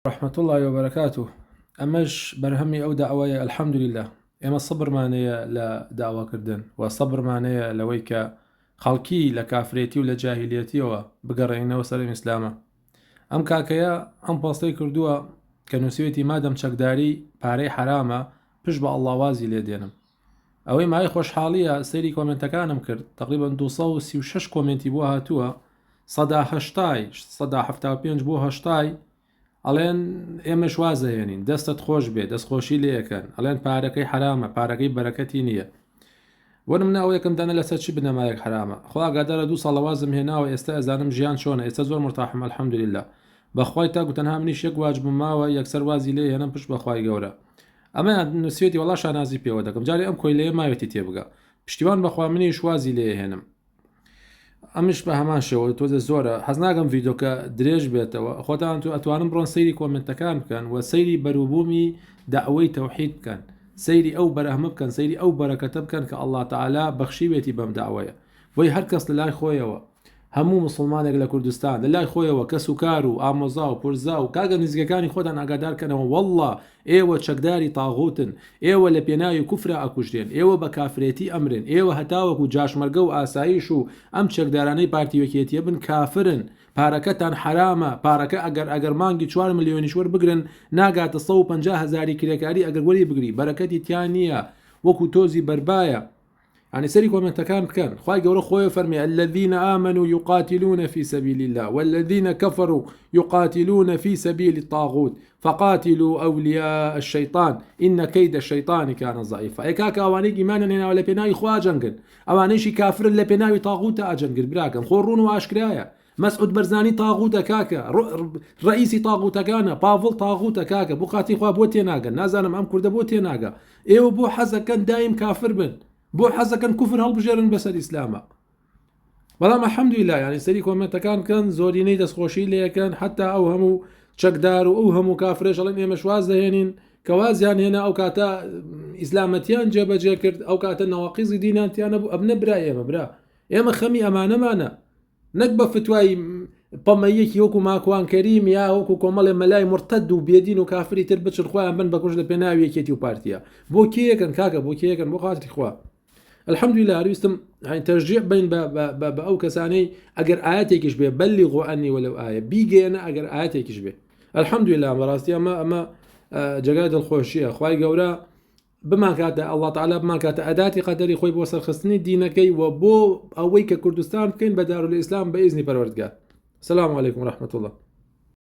رحمة الله وبركاته. أمش برهمي أو دعوة الحمد لله. إما الصبر معناه لدعوة كردن والصبر معناه لويك خلقي لكافريتي ولجاهليتي وبقرأينا وسلم إسلامه. أم كاكيا أم باستي كردوة كنوسيتي مادم شكداري باري حرامة بشبع الله وازي ليدينم. أوي معي خوش حالية سيري كومنتكانم كرد تقريبا 236 كومنتي بوها توا صدا هشتاي صدا حفتا بينج بوها هشتاي ئەڵێن ئێمەش وازەهێنین دەستت خۆش بێ دەستخۆشی لێەکەن ئەڵێن پارەکەی حرامە پارەکەی بەرەکەتی نییە وەرم ناو یەکەم دەنە لەسەر چی بنەمایەک حرامە خوا ئاگادارە 2 ساڵ وازم هێناوە ئێستا ئەزانم ژیان چۆنە ئێستا زۆر مرتاحم الحەمدولله بەخوای تاکو تەنها منیش یەک واجبم ماوە یەکسەر وازی لێ هێنم پشت بەخوای گەورە ئەمە نووسێتی وەڵا شانازی پێوە دەکەم جارێ ئەم کۆی لێ ماوێتی تێبگە پشتیوان بەخوا منیش وازی لێ هێنم ئەمش بە هەمان شێوە تۆزە زۆرە حەز ناکەم ڤیدۆکە درێژ بێتەوە خۆتان تو ئەتوانم بڕۆن سەیری کۆمنتەکان بکەن و سەیری بەروبوومی داوای تەوحید بکەن سەیری ئەو بەرەهمە بکەن سەیری ئەو بەرەکەتە بکەن کە ئەڵڵا تەعالا بەخشیوێتی بەم داوایە بۆی هەر کەس لە لای خۆیەوە هەموو مسلمانێک لە کوردستان لە لای خۆیەوە کەس و کار و ئامۆزا و پورزا و کاگە نزیکەکانی خۆتان ئاگادارکەنەوە وەڵڵا ئێوە چەکداری تاغوتن ئێوە لە پێناوی کوفرە ئەکوژدێن ئێوە بە کافرێتی ئەمرن ئێوە هەتاوەکو جاشمەرگە و ئاسایش و ئەم چەکدارانەی پارتیوەکێتیە بن کافرن پارەکەتان حرامە پارەکە ئەگەر مانگی 4 ملیۆنیش وەربگرن ناگاتە 150,000 کرێکاری ئەگەر وەری بگری بەرەکەتی تیان نییە وەکو تۆزی بەربایە يعني سري كومنتكان كان خواي قولوا خويا فرمي الذين آمنوا يقاتلون في سبيل الله والذين كفروا يقاتلون في سبيل الطاغوت فقاتلوا أولياء الشيطان إن كيد الشيطان كان ضعيفا أي كاكا أوانيك إيمانا هنا ولا بناي خوا جنقن أوانيشي كافر اللي بناي طاغوت أجنقن براكم خورون وأشكرايا مسعود برزاني طاغوت كاكا رئيسي طاغوت كان بافل طاغوت كاكا بوقاتي خوا بوتي ناقا نازانم أم كرد بوتي ناقا إيو بو حزا كان دايم كافر بن بۆ حەزەکەن کوفر هەڵبژێرن بەسەر ئیسلامە بەڵام الحەمدولله یعنی سەری کۆمنتەکان بکەن زۆرینەی دەستخۆشی لێەکەن حتا ئەو هەموو چەکدار و ئەو هەموو کافرێش ئەڵێن ئێمەش واز دەهێنین کە وازیان هێنا ئەو کاتە ئیسلامەتیان جێبەجێ کرد ئەو کاتە نەواقیزی دینیانتیانە بوو ئەبنە برا ئێمە برا ئێمە خەمی ئەمانەمانە نەک بە فتوای پەمەیەکی وەکو ماکوان کەریم یا وەکو کۆمەڵێ مەلای مرتەد و بێدین و کافری تر بچن خۆیان بن بەکوژ لە پێناوی یەکێتی و پارتیە بۆ کێیەکەن کاکە بۆ کێیەکەن بۆ خاتری خوا الحمدلله هەرویستم تەشجیع بین بە ئەو کەسانەی ئەگەر ئاەتێکیش بێ بەلیغوا عنی وەلەو ئایە بیگەێنە ئەگەر ئاەتێکیش بێ الحمدلله بەڕاستی ئەمە جەگای دڵخۆشیە خوای گەورە بمان کاتە ئەڵڵا تەعالا بمان کاتە ئەداتی قەدەری خۆی بۆ سەرخستنی دینەکەی و بۆ ئەوەی کە کوردستان بکەین بە دارولئیسلام بە ئیزنی پەروەردگار. السلام عليكم ورحمة الله.